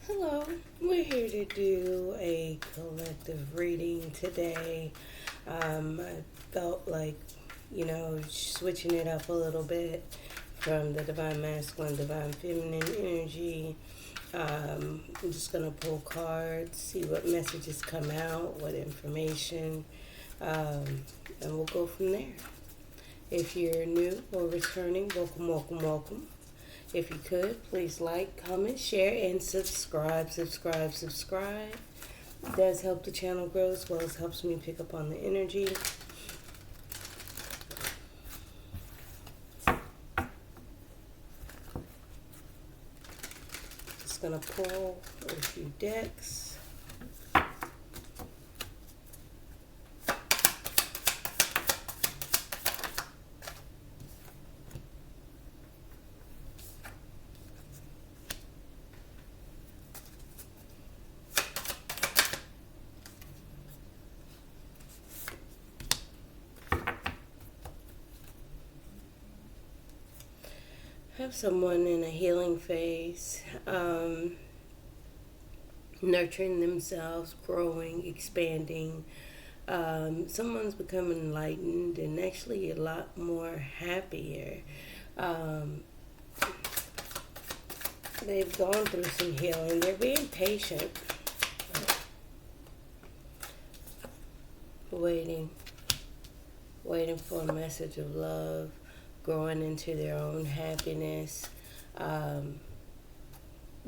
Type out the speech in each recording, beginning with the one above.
Hello, we're here to do a collective reading today. I felt like, switching it up a little bit from the divine masculine, divine feminine energy. I'm just going to pull cards, see what messages come out, what information, um, and we'll go from there. If you're new or returning, welcome, welcome, welcome. If you could, please like, comment, share, and subscribe. Subscribe. It does help the channel grow as well as helps me pick up on the energy. Just going to pull a few decks. Have someone in a healing phase, nurturing themselves, growing, expanding. Someone's becoming enlightened and actually a lot more happier. They've gone through some healing. They're being patient, waiting for a message of love, growing into their own happiness,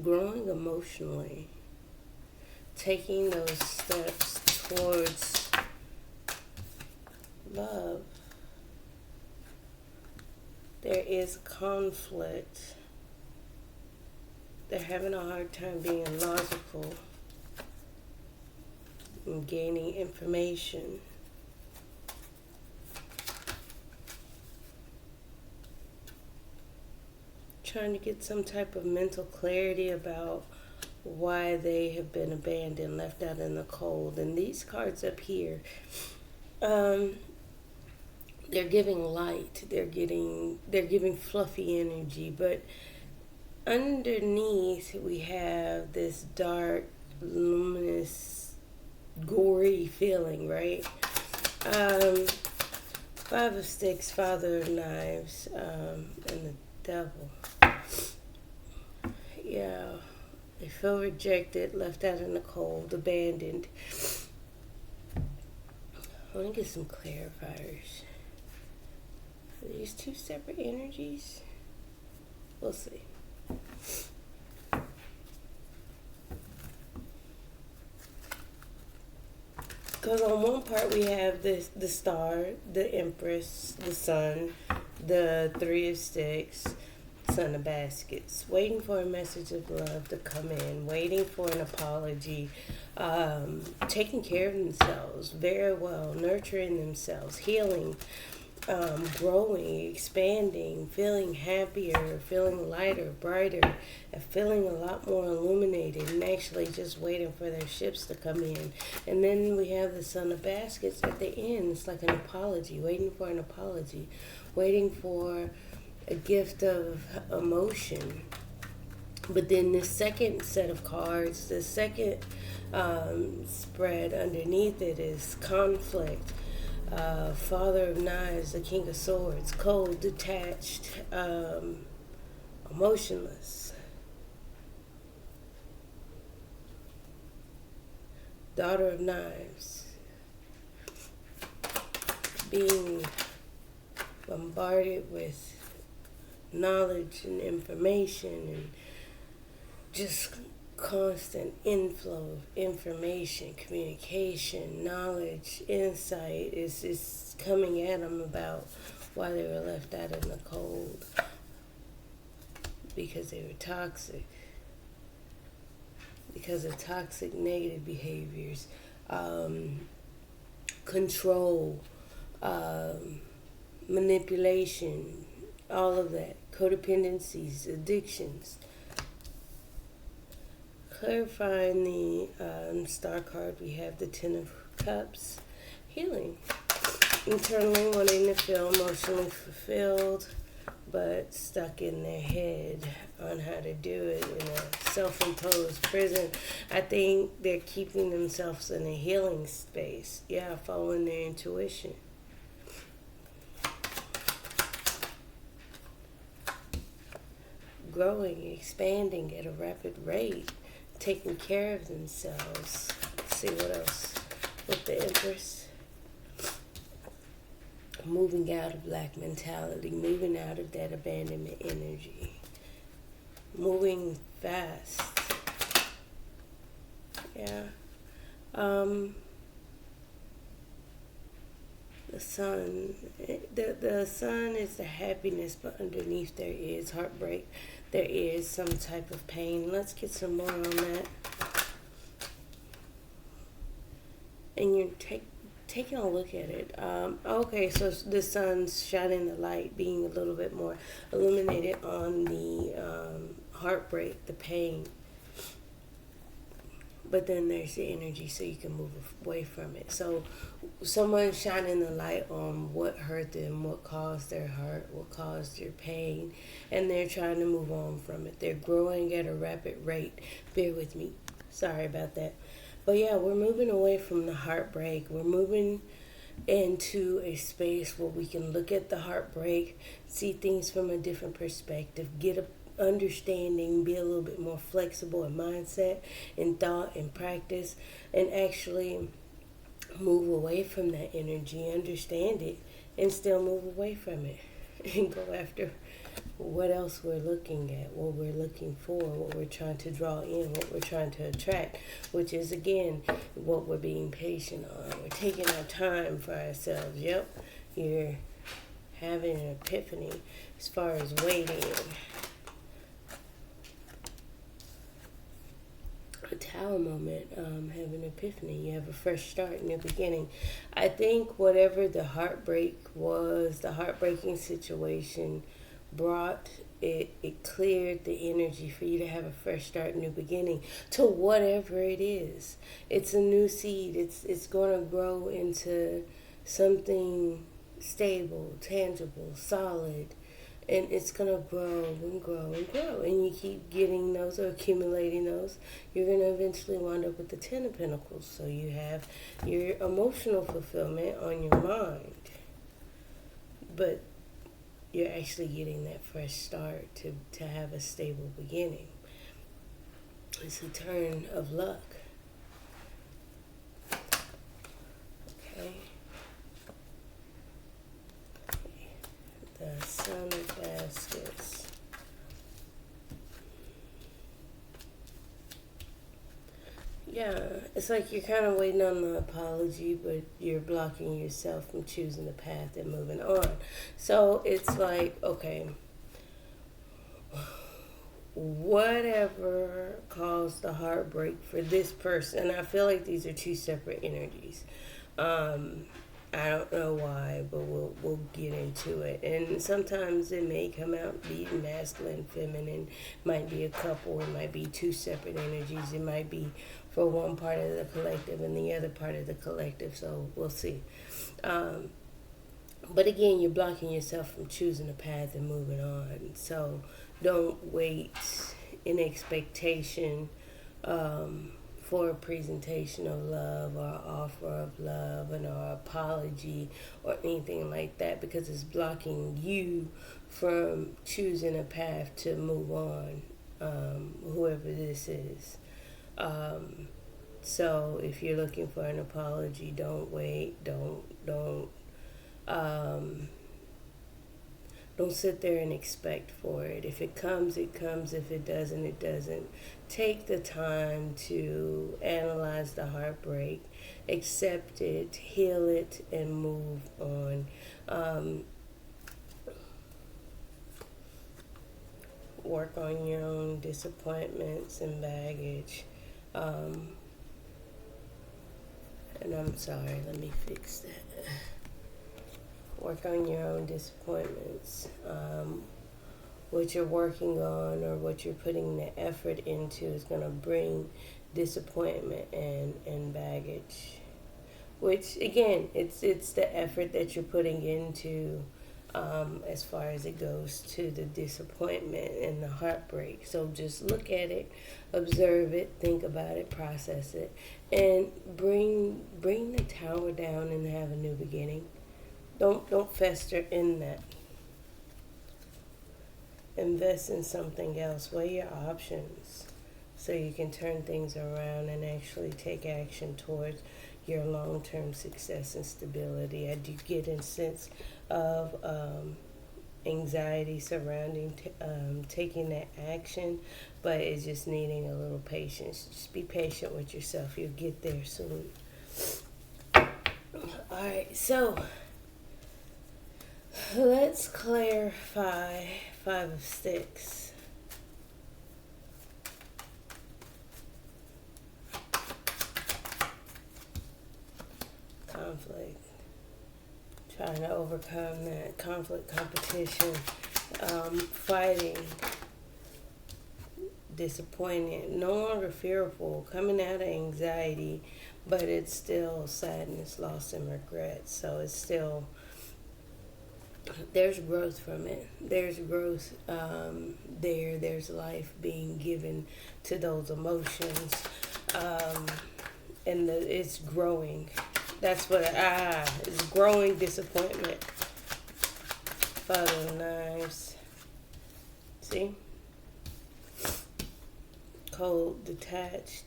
growing emotionally, taking those steps towards love. There is conflict. They're having a hard time being logical and gaining information. Trying to get some type of mental clarity about why they have been abandoned, left out in the cold. And these cards up here, they're giving light. They're giving fluffy energy, but underneath we have this dark, luminous, gory feeling, right? Five of Sticks, Father of Knives, and the Devil. Yeah, they feel rejected, left out in the cold, abandoned. I want to get some clarifiers. Are these two separate energies? We'll see. Because on one part we have the Star, the Empress, the Sun, the Three of Sticks, Son of Baskets, waiting for a message of love to come in, waiting for an apology, taking care of themselves very well, nurturing themselves, healing, growing, expanding, feeling happier, feeling lighter, brighter, and feeling a lot more illuminated, and actually just waiting for their ships to come in. And then we have the Son of Baskets at the end. It's like an apology, waiting for an apology, waiting for a gift of emotion. But then the second set of cards, the second spread underneath it is conflict. Father of Knives, the King of Swords, cold, detached, emotionless. Daughter of Knives, being bombarded with knowledge and information and just constant inflow of information, communication, knowledge, insight is coming at them about why they were left out in the cold, because they were toxic, because of toxic negative behaviors, control, manipulation, all of that, codependencies, addictions. Clarifying the Star card, we have the Ten of Cups, healing, internally wanting to feel emotionally fulfilled, but stuck in their head on how to do it in a self-imposed prison. I think they're keeping themselves in a healing space. Yeah, following their intuition. Growing, expanding at a rapid rate, taking care of themselves. Let's see what else with the Empress. Moving out of lack mentality, moving out of that abandonment energy, moving fast. Yeah. The sun, the sun is the happiness, but underneath there is heartbreak. There is some type of pain. Let's get some more on that. And you're taking a look at it. Okay, so the sun's shining the light, being a little bit more illuminated on the heartbreak, the pain. But then there's the energy, so you can move away from it. So someone's shining the light on what hurt them, what caused their hurt, what caused their pain, and they're trying to move on from it. They're growing at a rapid rate. Bear with me. Sorry about that. But yeah, we're moving away from the heartbreak. We're moving into a space where we can look at the heartbreak, see things from a different perspective, get a understanding, be a little bit more flexible in mindset, in thought, in practice, and actually move away from that energy, understand it, and still move away from it and go after what else we're looking at, what we're looking for, what we're trying to draw in, what we're trying to attract, which is, again, what we're being patient on. We're taking our time for ourselves. Yep, you're having an epiphany as far as waiting. A Tower moment, have an epiphany. You have a fresh start, new beginning. I think whatever the heartbreak was, the heartbreaking situation brought, it cleared the energy for you to have a fresh start, new beginning to whatever it is. It's a new seed. It's going to grow into something stable, tangible, solid. And it's going to grow and grow and grow. And you keep getting those or accumulating those. You're going to eventually wind up with the Ten of Pentacles. So you have your emotional fulfillment on your mind. But you're actually getting that fresh start to have a stable beginning. It's a turn of luck. Okay. The Son of Baskets. Yeah, it's like you're kind of waiting on the apology, but you're blocking yourself from choosing the path and moving on. So it's like, okay, whatever caused the heartbreak for this person, I feel like these are two separate energies. I don't know why, but we'll get into it. And sometimes it may come out be masculine, feminine. Might be a couple. It might be two separate energies. It might be for one part of the collective and the other part of the collective. So we'll see. But again, you're blocking yourself from choosing a path and moving on. So don't wait in expectation for a presentation of love or offer of love and or apology or anything like that, because it's blocking you from choosing a path to move on, whoever this is. So if you're looking for an apology, don't wait. Don't sit there and expect for it. If it comes, it comes. If it doesn't, it doesn't. Take the time to analyze the heartbreak, accept it, heal it, and move on. Work on your own disappointments and baggage. And I'm sorry, let me fix that. Work on your own disappointments. What you're working on or what you're putting the effort into is going to bring disappointment and baggage. Which, again, it's the effort that you're putting into as far as it goes to the disappointment and the heartbreak. So just look at it, observe it, think about it, process it, and bring the tower down and have a new beginning. Don't fester in that. Invest in something else. Weigh your options so you can turn things around and actually take action towards your long-term success and stability. I do get a sense of anxiety surrounding taking that action, but it's just needing a little patience. Just be patient with yourself. You'll get there soon. All right, so let's clarify Five of Sticks. Conflict. Trying to overcome that conflict, competition, fighting, disappointed, no longer fearful, coming out of anxiety, but it's still sadness, loss, and regret. So it's still, there's growth from it. There's growth there's life being given to those emotions, and it's growing. That's what it's growing disappointment. Father of Knives. See? Cold, detached.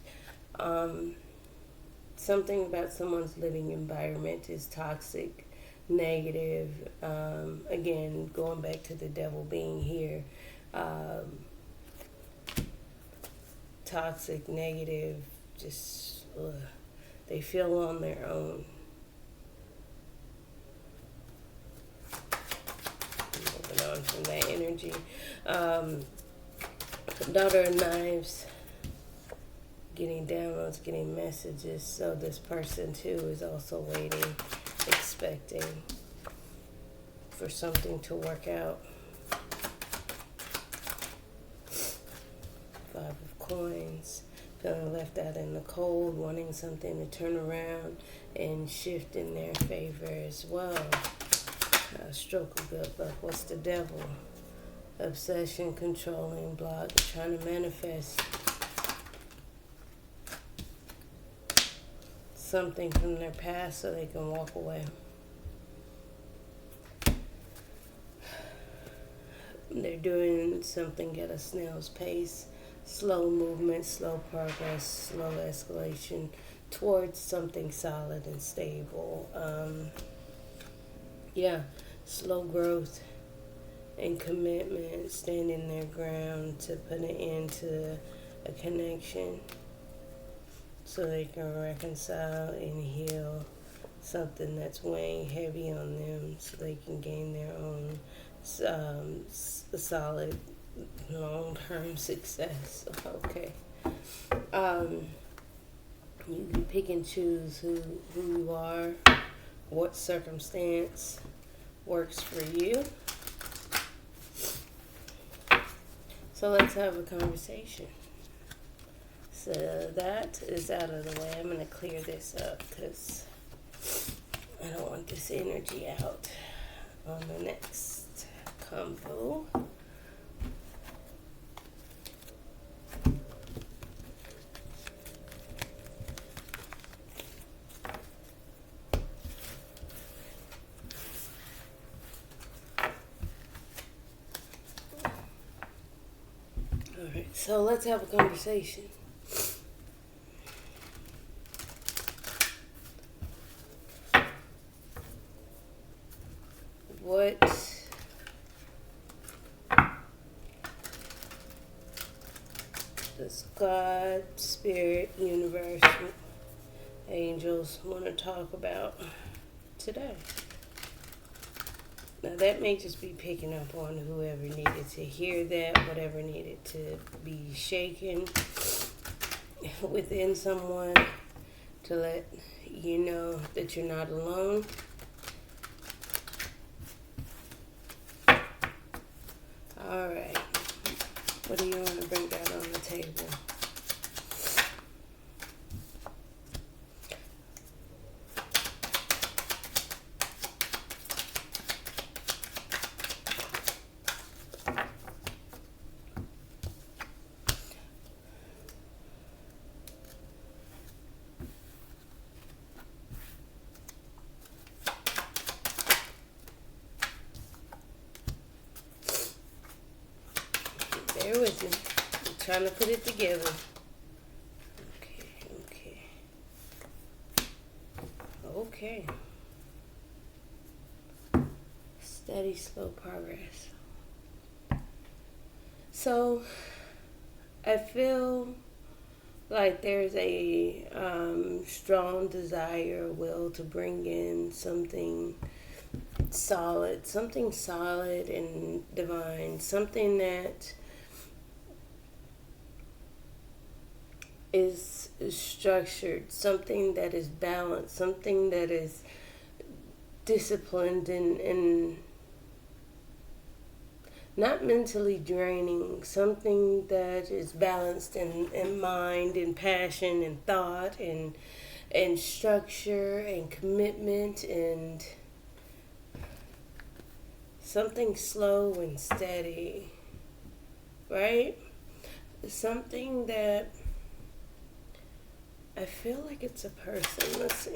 Something about someone's living environment is toxic, negative. Again, going back to the devil being here. Toxic, negative, just they feel on their own. Moving on from that energy. Daughter of Knives, getting downloads, getting messages. So this person too is also waiting, expecting for something to work out. Five of Coins. Feeling left out in the cold, wanting something to turn around and shift in their favor as well. Stroke of good luck. What's the devil? Obsession, controlling, block, trying to manifest something from their past so they can walk away. They're doing something at a snail's pace. Slow movement, slow progress, slow escalation towards something solid and stable. Slow growth and commitment, standing their ground to put an end to a connection so they can reconcile and heal something that's weighing heavy on them so they can gain their own solid long-term success. Okay. You can pick and choose who you are, what circumstance works for you. So let's have a conversation. So that is out of the way. I'm going to clear this up because I don't want this energy out on the next combo. Alright, so let's have a conversation. What does God, Spirit, Universe, angels want to talk about today? Now that may just be picking up on whoever needed to hear that, whatever needed to be shaken within someone to let you know that you're not alone. All right. What do you want to bring down on the table? trying to put it together. Okay. Okay. Steady, slow progress. So, I feel like there's a strong desire, will to bring in something solid and divine, something that is structured, something that is balanced, something that is disciplined and not mentally draining, something that is balanced in mind and passion and thought and structure and commitment, and something slow and steady, right? Something that I feel like it's a person. Let's see.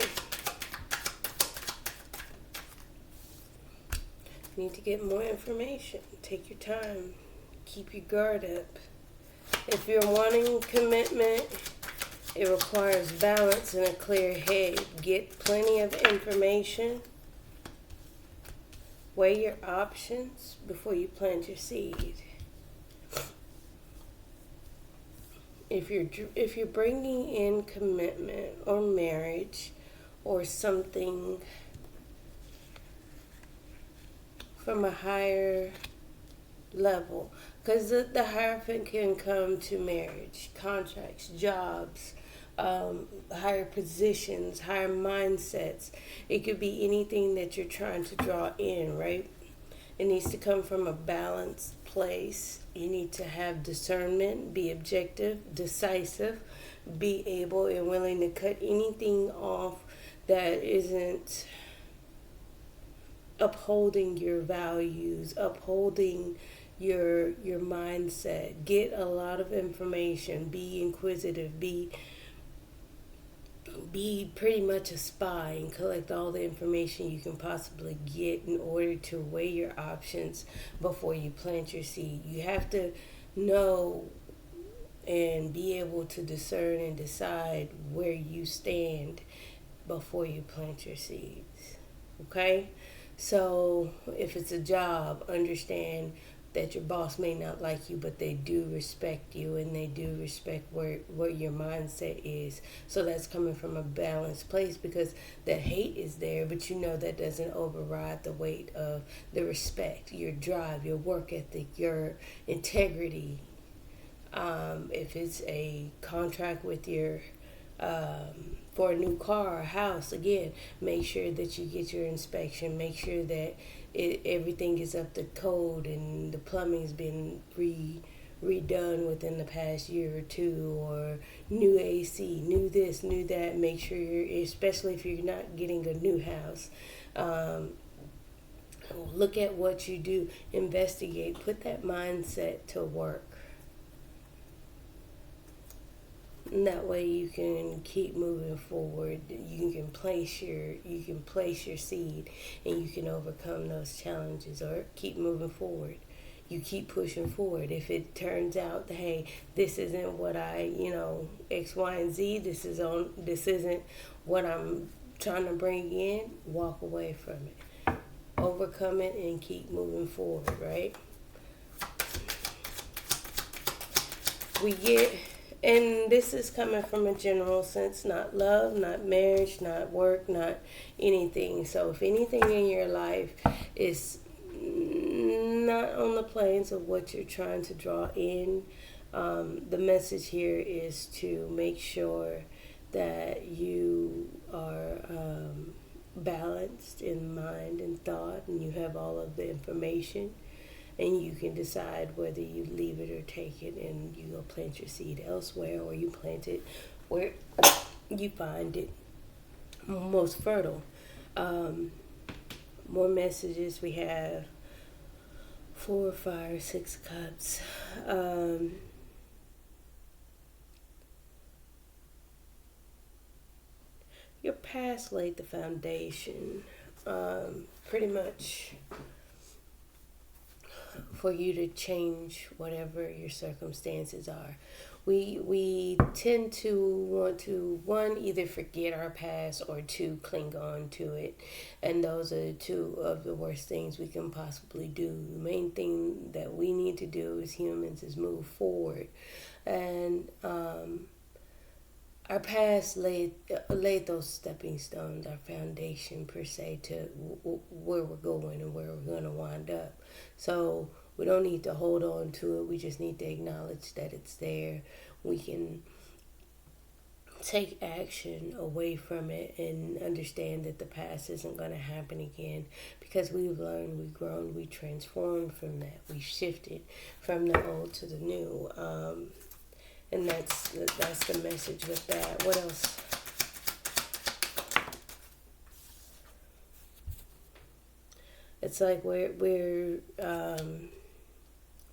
Need to get more information. Take your time. Keep your guard up. If you're wanting commitment, it requires balance and a clear head. Get plenty of information. Weigh your options before you plant your seed. If you're bringing in commitment or marriage or something from a higher level, because the hierophant can come to marriage, contracts, jobs, higher positions, higher mindsets. It could be anything that you're trying to draw in, right? It needs to come from a balanced place. You need to have discernment, be objective, decisive, be able and willing to cut anything off that isn't upholding your values, upholding your mindset. Get a lot of information. Be inquisitive. Be pretty much a spy and collect all the information you can possibly get in order to weigh your options before you plant your seed. You have to know and be able to discern and decide where you stand before you plant your seeds. Okay? So if it's a job, understand that your boss may not like you, but they do respect you and they do respect what your mindset is. So that's coming from a balanced place, because that hate is there, but you know that doesn't override the weight of the respect, your drive, your work ethic, your integrity. If it's a contract with your for a new car or house, again, make sure that you get your inspection. Make sure that everything is up to code and the plumbing's been redone within the past year or two, or new AC, new this, new that. Make sure especially if you're not getting a new house, look at what you do, investigate, put that mindset to work. And that way you can keep moving forward. You can place your seed, and you can overcome those challenges, or keep moving forward. You keep pushing forward. If it turns out that, hey, this isn't what X, Y, and Z, this isn't what I'm trying to bring in, walk away from it. Overcome it and keep moving forward, right? And this is coming from a general sense, not love, not marriage, not work, not anything. So if anything in your life is not on the planes of what you're trying to draw in, the message here is to make sure that you are balanced in mind and thought, and you have all of the information, and you can decide whether you leave it or take it, and you go plant your seed elsewhere, or you plant it where you find it most fertile. More messages. We have 4, 5, 6 cups. Your past laid the foundation, pretty much for you to change whatever your circumstances are. We tend to want to, one, either forget our past, or two, cling on to it. And those are two of the worst things we can possibly do. The main thing that we need to do as humans is move forward. And our past laid those stepping stones, our foundation per se, to where we're going and where we're going to wind up. So we don't need to hold on to it. We just need to acknowledge that it's there. We can take action away from it and understand that the past isn't going to happen again, because we've learned, we've grown, we transformed from that. We shifted from the old to the new. And that's the message with that. What else? It's like we're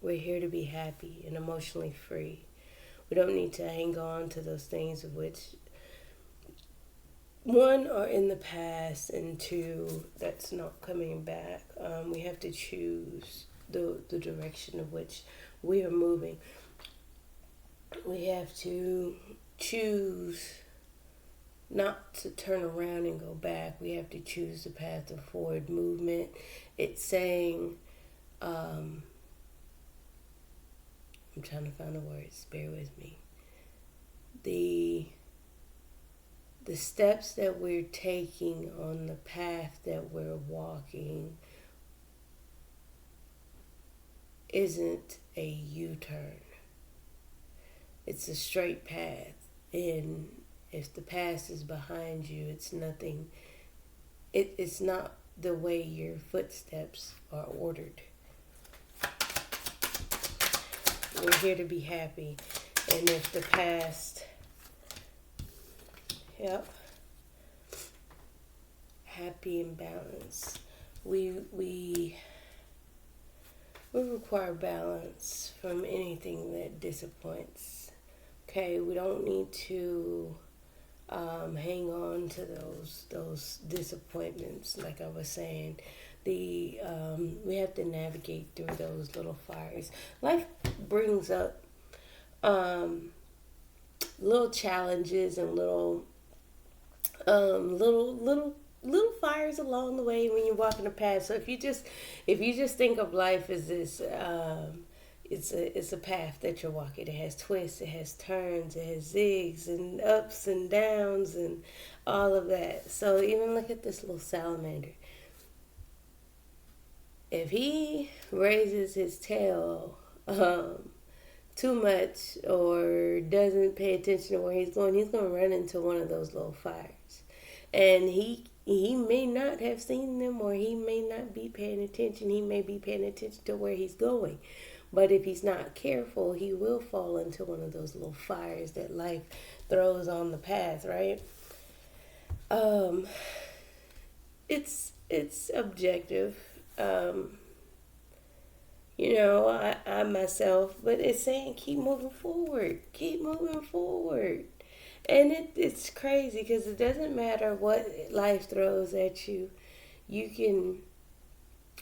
here to be happy and emotionally free. We don't need to hang on to those things of which, one, are in the past, and two, that's not coming back. We have to choose the direction of which we are moving. We have to choose not to turn around and go back. We have to choose the path of forward movement. It's saying, I'm trying to find the words, bear with me. The steps that we're taking on the path that we're walking isn't a U-turn. It's a straight path, and if the past is behind you, it's nothing. It's not the way your footsteps are ordered. We're here to be happy, and if the past, happy and balanced. We require balance from anything that disappoints. Okay, we don't need to hang on to those disappointments. Like I was saying, we have to navigate through those little fires. Life brings up little challenges and little fires along the way when you're walking the path. So if you just think of life as this. It's a path that you're walking. It has twists, it has turns, it has zigs and ups and downs and all of that. So even look at this little salamander. If he raises his tail too much or doesn't pay attention to where he's going to run into one of those little fires. And he may not have seen them, or he may not be paying attention. He may be paying attention to where he's going. But if he's not careful, he will fall into one of those little fires that life throws on the path, right? It's objective. I myself, but it's saying keep moving forward. And it's crazy because it doesn't matter what life throws at you. You can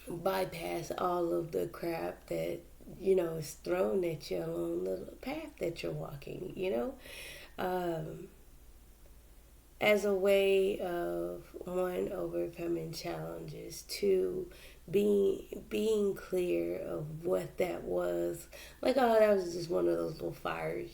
bypass all of the crap that is thrown at you along the path that you're walking, as a way of, one, overcoming challenges, two, being clear of what that was. Like, that was just one of those little fires,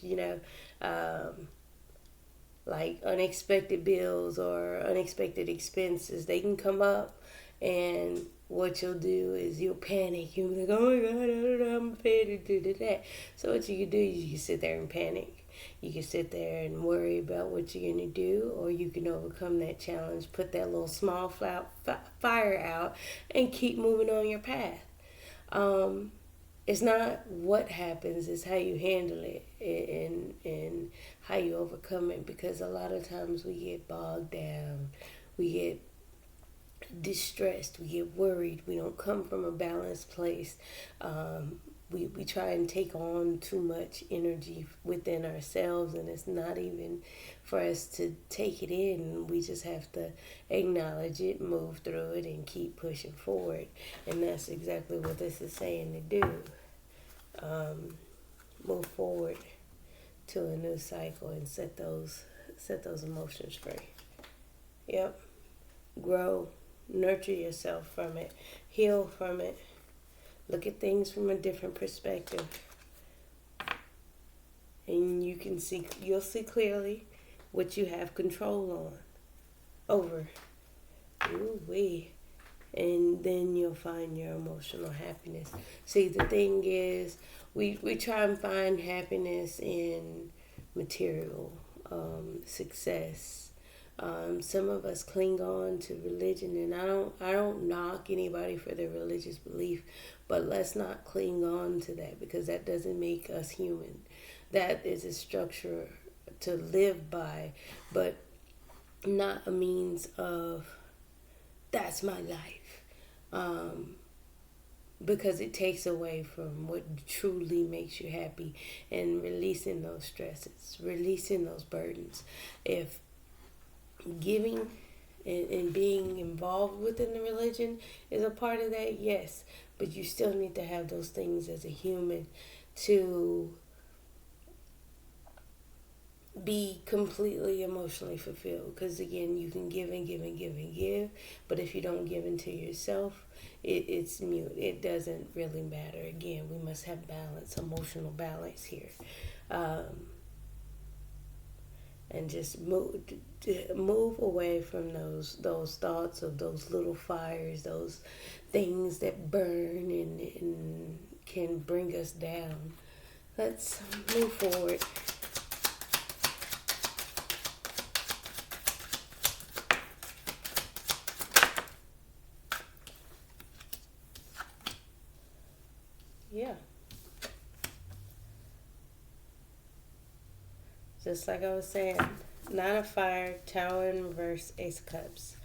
like unexpected bills or unexpected expenses. They can come up, and what you'll do is you'll panic. You'll be like, oh my God, I don't know, I'm afraid to do that. So what you can do is you can sit there and panic. You can sit there and worry about what you're going to do, or you can overcome that challenge, put that little small fire out, and keep moving on your path. It's not what happens, it's how you handle it and how you overcome it, because a lot of times we get bogged down. We get distressed, we get worried, we don't come from a balanced place. we try and take on too much energy within ourselves, and it's not even for us to take it in. We just have to acknowledge it, move through it, and keep pushing forward. And that's exactly what this is saying to do. Move forward to a new cycle and set those emotions free. Yep. Grow, nurture yourself from it, heal from it. Look at things from a different perspective, and you'll see clearly what you have control over. Ooh-wee. And then you'll find your emotional happiness. See, the thing is, we try and find happiness in material success. Some of us cling on to religion, and I don't knock anybody for their religious belief, but let's not cling on to that, because that doesn't make us human. That is a structure to live by, but not a means of that's my life, because it takes away from what truly makes you happy, and releasing those stresses, releasing those burdens. If giving and being involved within the religion is a part of that, yes, but you still need to have those things as a human to be completely emotionally fulfilled. Because again, you can give and give and give and give, but if you don't give into yourself, it's mute. It doesn't really matter. Again, we must have balance, emotional balance here. And just move away from those thoughts of those little fires, those things that burn and can bring us down. Let's move forward. Yeah. Just like I was saying, Nine of Fire, Tower in reverse, Ace of Cups.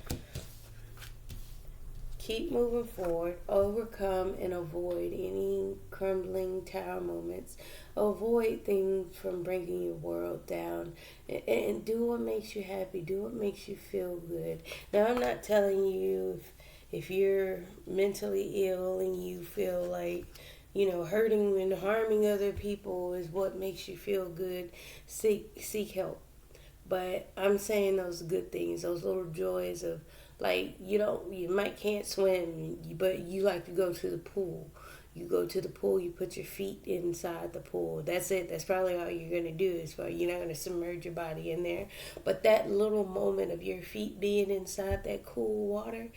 Keep moving forward. Overcome and avoid any crumbling tower moments. Avoid things from bringing your world down. And do what makes you happy. Do what makes you feel good. Now, I'm not telling you if you're mentally ill and you feel like, hurting and harming other people is what makes you feel good, seek help. But I'm saying those good things, those little joys of, like, you might can't swim, but you like to go to the pool. You go to the pool, you put your feet inside the pool. That's it. That's probably all you're going to do. You're not going to submerge your body in there. But that little moment of your feet being inside that cool water,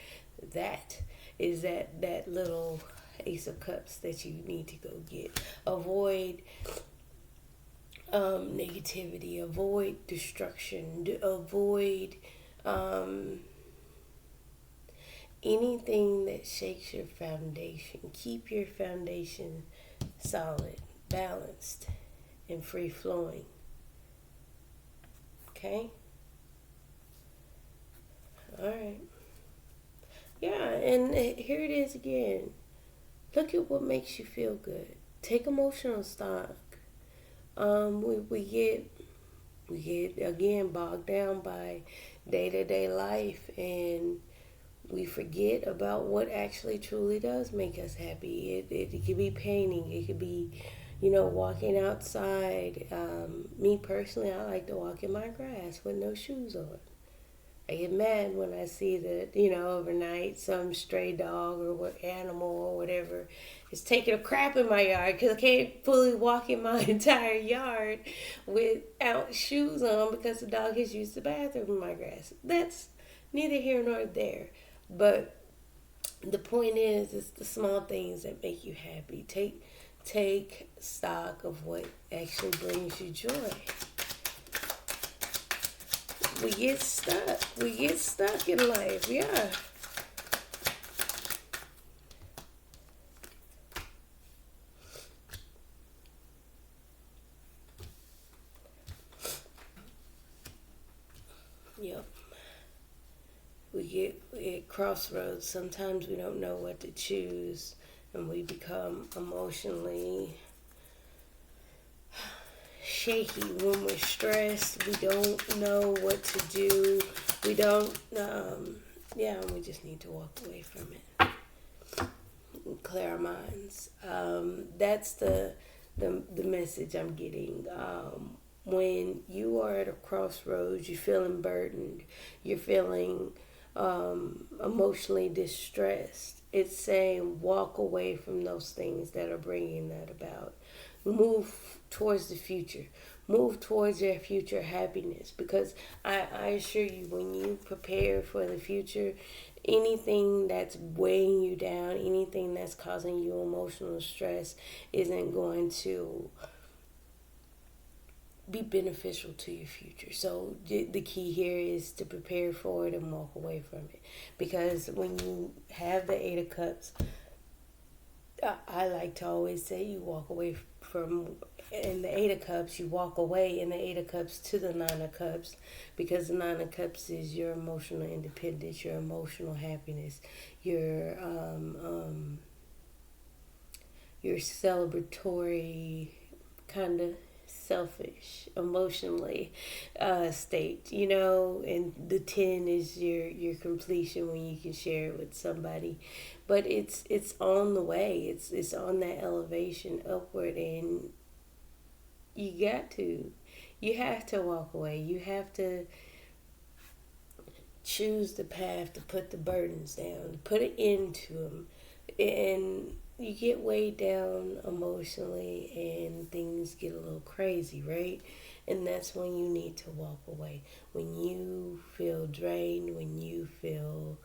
that is that little Ace of Cups that you need to go get. Avoid negativity, avoid destruction, avoid anything that shakes your foundation. Keep your foundation solid, balanced, and free flowing. Okay? Alright. Yeah, and here it is again. Look at what makes you feel good. Take emotional stock. We get again bogged down by day-to-day life, and we forget about what actually truly does make us happy. It could be painting. It could be, walking outside. Me personally, I like to walk in my grass with no shoes on. I get mad when I see that, overnight some stray dog or animal or whatever is taking a crap in my yard because I can't fully walk in my entire yard without shoes on because the dog has used the bathroom in my grass. That's neither here nor there. But the point is, it's the small things that make you happy. Take stock of what actually brings you joy. We get stuck. We get stuck in life, yeah. Yep. We get at crossroads. Sometimes we don't know what to choose. and we become emotionally shaky when we're stressed. We don't know what to do. We don't, we just need to walk away from it. Clear our minds. That's the message I'm getting. When you are at a crossroads, you're feeling burdened, you're feeling emotionally distressed. It's saying walk away from those things that are bringing that about. Move towards the future. Move towards your future happiness. Because I assure you, when you prepare for the future, anything that's weighing you down, anything that's causing you emotional stress isn't going to be beneficial to your future. So the key here is to prepare for it and walk away from it. Because when you have the Eight of Cups, I like to always say you walk away from, in the Eight of Cups, you walk away in the Eight of Cups to the Nine of Cups, because the Nine of Cups is your emotional independence, your emotional happiness, your celebratory kind of selfish emotionally state, and the 10 is your completion, when you can share it with somebody. But it's on the way, it's on that elevation upward, and you have to walk away. You have to choose the path to put the burdens down, to put an end to them. And you get weighed down emotionally and things get a little crazy, right? And that's when you need to walk away. When you feel drained, when you feel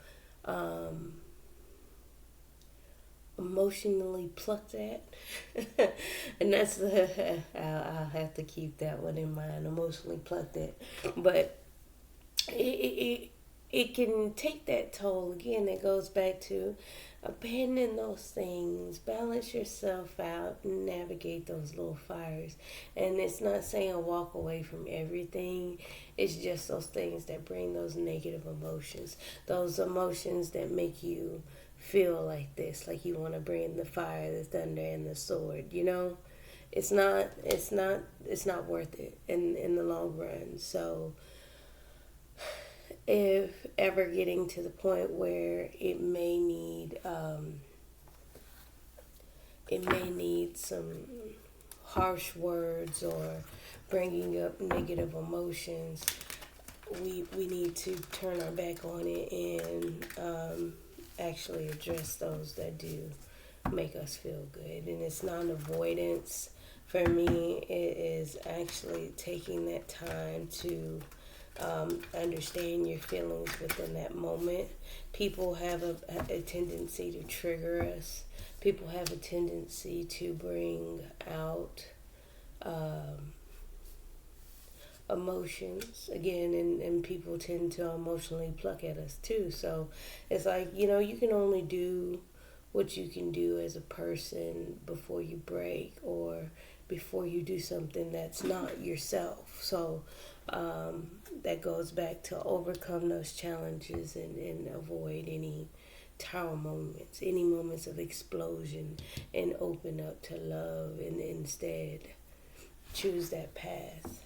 emotionally plucked at. And that's I'll have to keep that one in mind, emotionally plucked at. But it can take that toll again. It goes back to abandon those things, balance yourself out, and navigate those little fires. And it's not saying walk away from everything. It's just those things that bring those negative emotions, those emotions that make you feel like this, like you want to bring the fire, the thunder, and the sword. It's not worth it in the long run. So if ever getting to the point where it may need some harsh words or bringing up negative emotions, we need to turn our back on it and actually address those that do make us feel good. And it's not an avoidance. For me, it is actually taking that time to understand your feelings within that moment. People have a tendency to trigger us. People have a tendency to bring out emotions again, and people tend to emotionally pluck at us too. So it's like, you can only do what you can do as a person before you break, or before you do something that's not yourself. So that goes back to overcome those challenges and avoid any tower moments, any moments of explosion, and open up to love, and instead choose that path.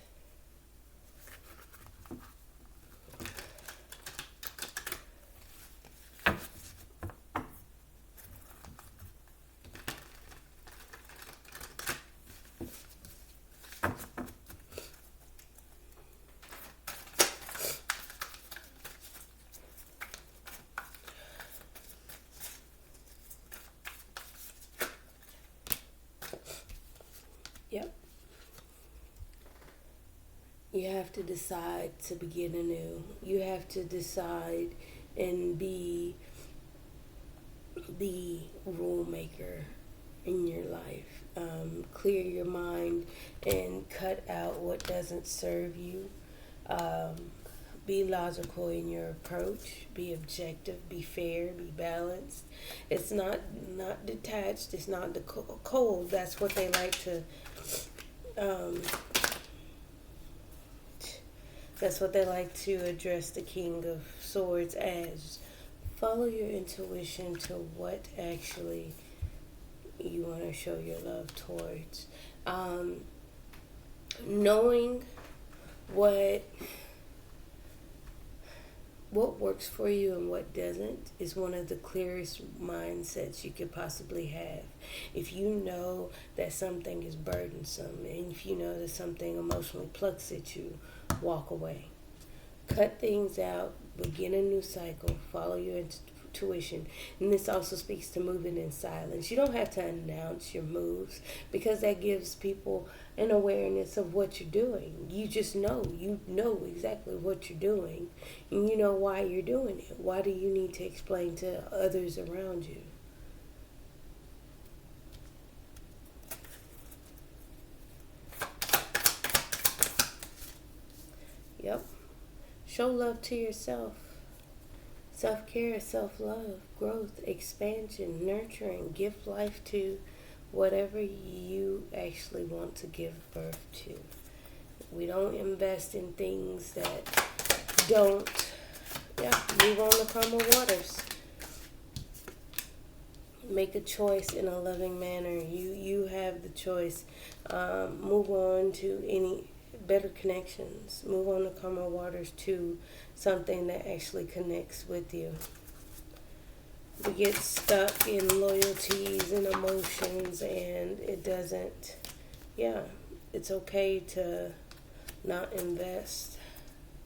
Yep. You have to decide to begin anew. You have to decide and be the rule maker in your life. Clear your mind and cut out what doesn't serve you. Be logical in your approach. Be objective. Be fair. Be balanced. It's not detached. It's not the cold. That's what they like to. Um, that's what they like to address the King of Swords as. Follow your intuition to what actually you want to show your love towards. Knowing what works for you and what doesn't is one of the clearest mindsets you could possibly have. If you know that something is burdensome, and if you know that something emotionally plucks at you, walk away. Cut things out, begin a new cycle, follow your intuition. And this also speaks to moving in silence. You don't have to announce your moves, because that gives people an awareness of what you're doing. You just know. You know exactly what you're doing, and you know why you're doing it. Why do you need to explain to others around you? Yep. Show love to yourself. Self-care, self-love, growth, expansion, nurturing. Give life to whatever you actually want to give birth to. We don't invest in things that don't. Move on to calmer waters. Make a choice in a loving manner. You have the choice. Move on to any better connections. Move on to calmer waters to something that actually connects with you. We get stuck in loyalties and emotions, and it doesn't. It's okay to not invest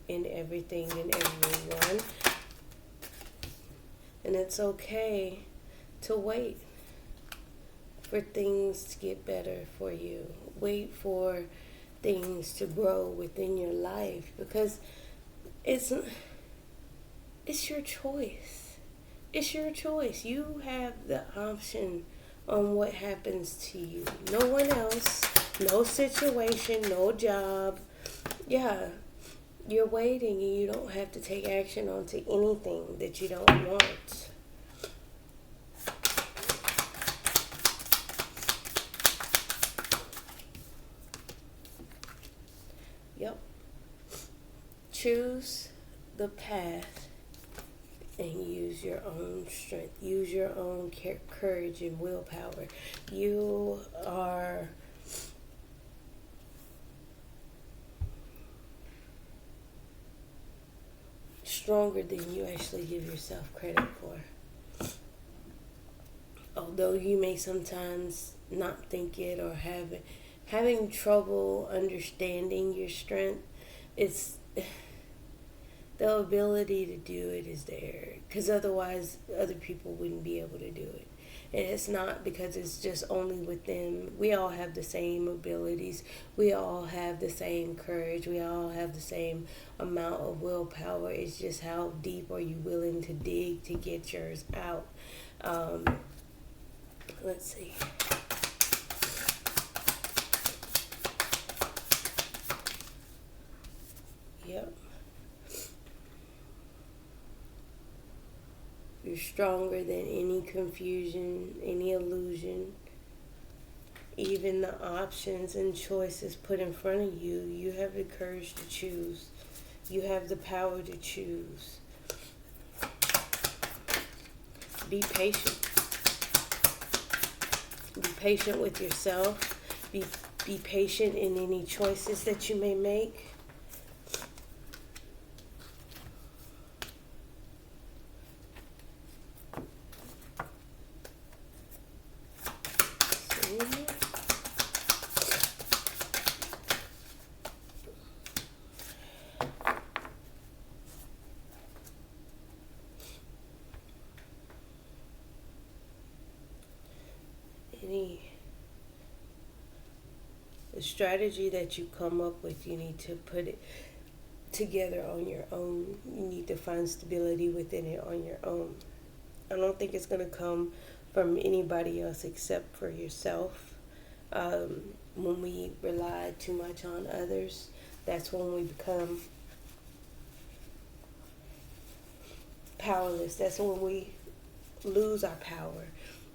in everything and everyone, and it's okay to wait for things to get better for you. Wait for things to grow within your life, because it's your choice. It's your choice. You have the option on what happens to you. No one else, no situation, no job. You're waiting, and you don't have to take action onto anything that you don't want. Yep. Choose the path and use your own strength. Use your own courage and willpower. You are stronger than you actually give yourself credit for. Although you may sometimes not think it, or having trouble understanding your strength, it's the ability to do it is there, because otherwise other people wouldn't be able to do it. And it's not because it's just only with them. We all have the same abilities. We all have the same courage. We all have the same amount of willpower. It's just how deep are you willing to dig to get yours out. Let's see. Yep. You're stronger than any confusion, any illusion, even the options and choices put in front of you. You have the courage to choose. You have the power to choose. Be patient. Be patient with yourself. Be patient in any choices that you may make. The strategy that you come up with, you need to put it together on your own. You need to find stability within it on your own. I don't think it's going to come from anybody else except for yourself. When we rely too much on others, that's when we become powerless. That's when we lose our power.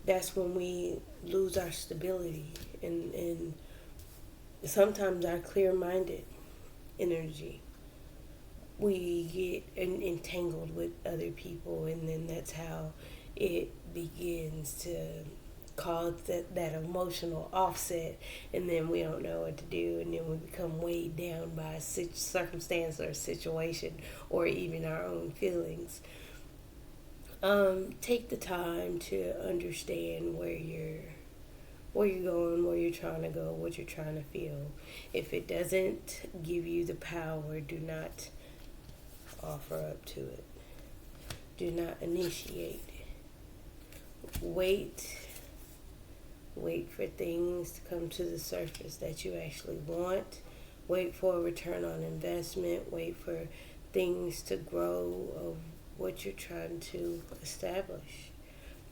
That's when we lose our stability and sometimes our clear-minded energy. We get entangled with other people, and then that's how it begins to cause that emotional offset, and then we don't know what to do, and then we become weighed down by a circumstance or situation, or even our own feelings. Take the time to understand where you're going, where you're trying to go, what you're trying to feel. If it doesn't give you the power, do not offer up to it. Do not initiate. Wait for things to come to the surface that you actually want. Wait for a return on investment. Wait for things to grow of what you're trying to establish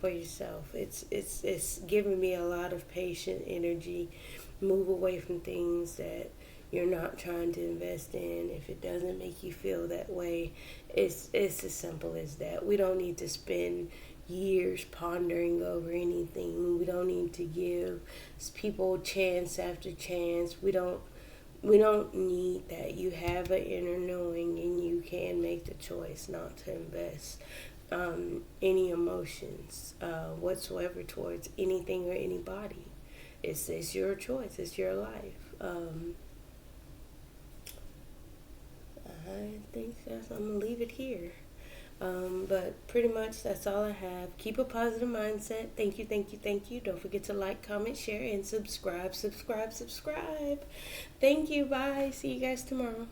for yourself. It's giving me a lot of patient energy. Move away from things that you're not trying to invest in. If it doesn't make you feel that way, it's as simple as that. We don't need to spend years pondering over anything. We don't need to give people chance after chance. We don't need that. You have an inner knowing, and you can make the choice not to invest any emotions whatsoever towards anything or anybody. It's your choice. It's your life. I think I'm gonna leave it here. But pretty much that's all I have. Keep a positive mindset. Thank you, thank you, thank you. Don't forget to like, comment, share, and subscribe. Thank you. Bye. See you guys tomorrow.